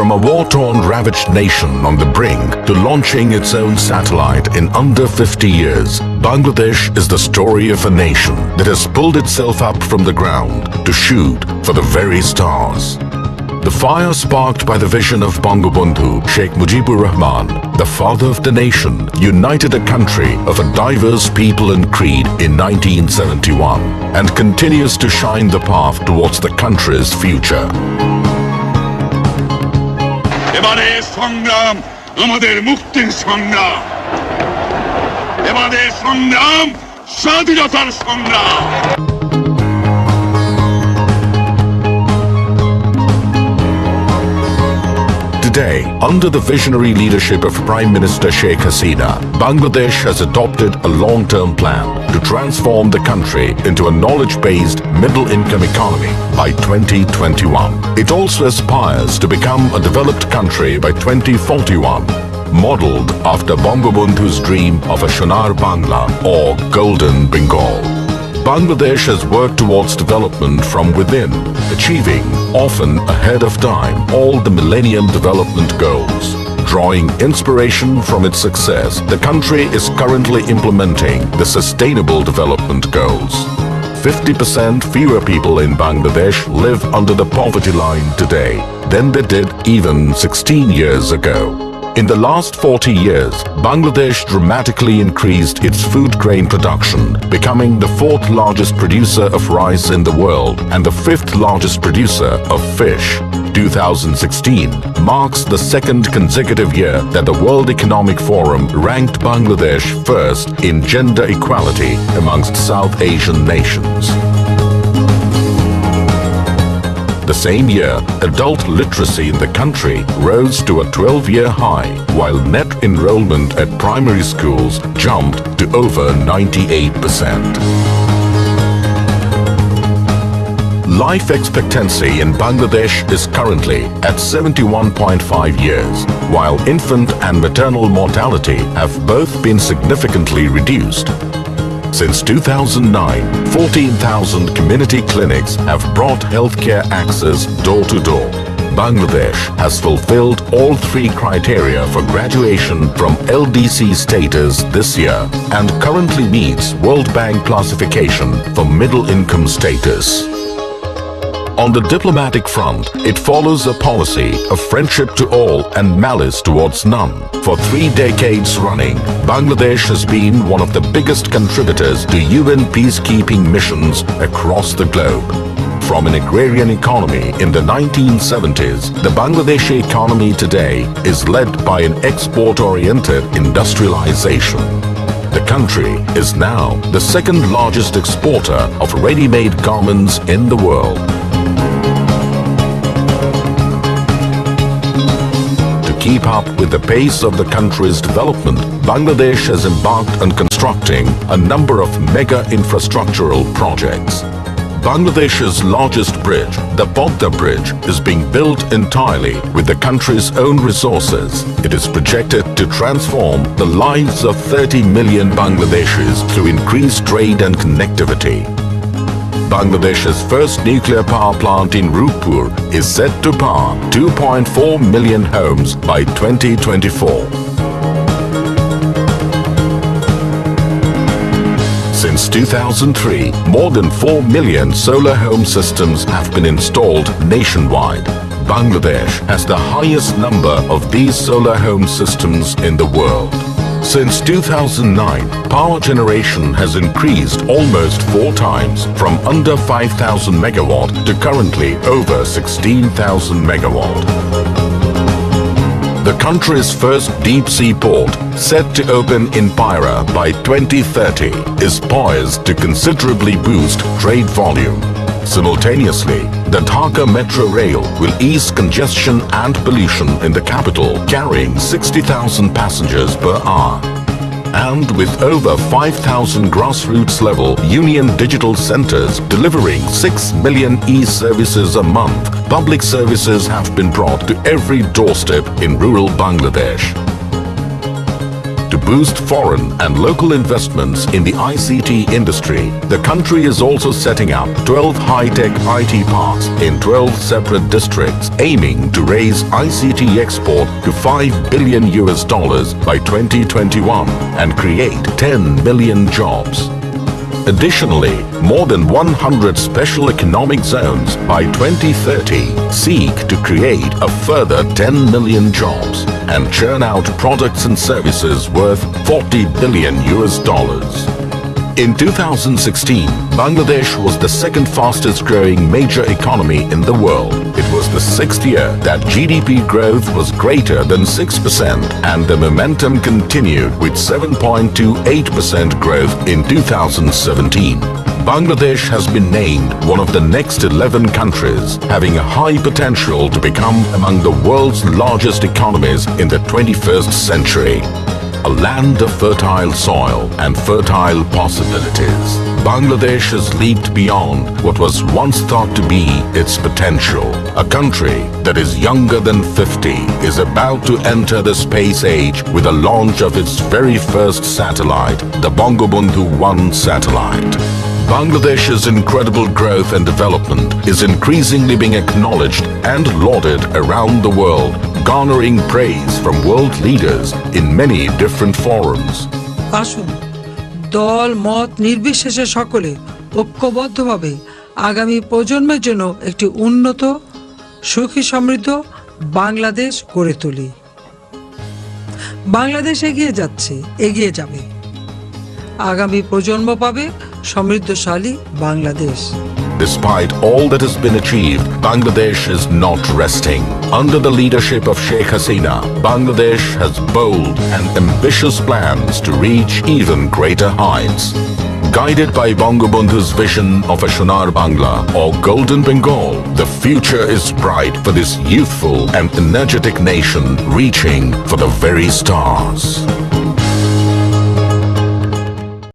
From a war-torn, ravaged nation on the brink to launching its own satellite in under 50 years, Bangladesh is the story of a nation that has pulled itself up from the ground to shoot for the very stars. The fire sparked by the vision of Bangabandhu Sheikh Mujibur Rahman, the father of the nation, united a country of a diverse people and creed in 1971 and continues to shine the path towards the country's future. এবারে সংগ্রাম আমাদের মুক্তির সংগ্রাম এবারে সংগ্রাম স্বাধীনতার সংগ্রাম Today, under the visionary leadership of Prime Minister Sheikh Hasina, Bangladesh has adopted a long-term plan to transform the country into a knowledge-based middle-income economy by 2021. It also aspires to become a developed country by 2041, modeled after Bangabandhu's dream of a Sonar Bangla or Golden Bengal. Bangladesh has worked towards development from within, achieving, often ahead of time, all the Millennium Development Goals. Drawing inspiration from its success, the country is currently implementing the Sustainable Development Goals. 50% fewer people in Bangladesh live under the poverty line today than they did even 16 years ago. In the last 40 years, Bangladesh dramatically increased its food grain production, becoming the 4th largest producer of rice in the world and the 5th largest producer of fish. 2016 marks the 2nd consecutive year that the World Economic Forum ranked Bangladesh first in gender equality amongst South Asian nations. The same year, adult literacy in the country rose to a 12-year high, while net enrollment at primary schools jumped to over 98%. Life expectancy in Bangladesh is currently at 71.5 years, while infant and maternal mortality have both been significantly reduced. Since 2009, 14,000 community clinics have brought healthcare access door to door. Bangladesh has fulfilled all 3 criteria for graduation from LDC status this year and currently meets World Bank classification for middle income status. On the diplomatic front, it follows a policy of friendship to all and malice towards none. For 3 decades running, Bangladesh has been one of the biggest contributors to UN peacekeeping missions across the globe. From an agrarian economy in the 1970s, the Bangladeshi economy today is led by an export-oriented industrialization. The country is now the 2nd largest exporter of ready-made garments in the world. To keep up with the pace of the country's development, Bangladesh has embarked on constructing a number of mega infrastructural projects. Bangladesh's largest bridge, the Podda Bridge, is being built entirely with the country's own resources. It is projected to transform the lives of 30 million Bangladeshis through increased trade and connectivity. Bangladesh's first nuclear power plant in Rupur is set to power 2.4 million homes by 2024. Since 2003, more than 4 million solar home systems have been installed nationwide. Bangladesh has the highest number of these solar home systems in the world. Since 2009, power generation has increased almost 4 times from under 5,000 megawatt to currently over 16,000 megawatt. The country's first deep-sea port, set to open in Pyra by 2030, is poised to considerably boost trade volume. Simultaneously, the Dhaka Metro Rail will ease congestion and pollution in the capital, carrying 60,000 passengers per hour. And with over 5,000 grassroots-level union digital centers delivering 6 million e-services a month, public services have been brought to every doorstep in rural Bangladesh. To boost foreign and local investments in the ICT industry, the country is also setting up 12 high-tech IT parks in 12 separate districts, aiming to raise ICT export to $5 billion by 2021 and create 10 million jobs. Additionally, more than 100 special economic zones by 2030 seek to create a further 10 million jobs and churn out products and services worth $40 billion. In 2016, Bangladesh was the second fastest growing major economy in the world. It was the sixth year that GDP growth was greater than 6% and the momentum continued with 7.28% growth in 2017. Bangladesh has been named one of the next 11 countries having a high potential to become among the world's largest economies in the 21st century. A land of fertile soil and fertile possibilities. Bangladesh has leaped beyond what was once thought to be its potential. A country that is younger than 50 is about to enter the space age with the launch of its very first satellite, the Bangabandhu 1 satellite. Bangladesh's incredible growth and development is increasingly being acknowledged and lauded around the world, garnering praise from world leaders in many different forums. আসুন দল মত নির্বিশেষে সকলে ঐক্যবদ্ধভাবে আগামী প্রজন্মের জন্য একটি উন্নত সুখী সমৃদ্ধ বাংলাদেশ গড়ে তুলি। বাংলাদেশ এগিয়ে যাচ্ছে, এগিয়ে যাবে। আগামী প্রজন্ম পাবে সমৃদ্ধশালী Bangladesh. Despite all that has been achieved, Bangladesh is not resting. Under the leadership of Sheikh Hasina, Bangladesh has bold and ambitious plans to reach even greater heights. Guided by Bangabandhu's vision of a Sonar Bangla or Golden Bengal, the future is bright for this youthful and energetic nation reaching for the very stars.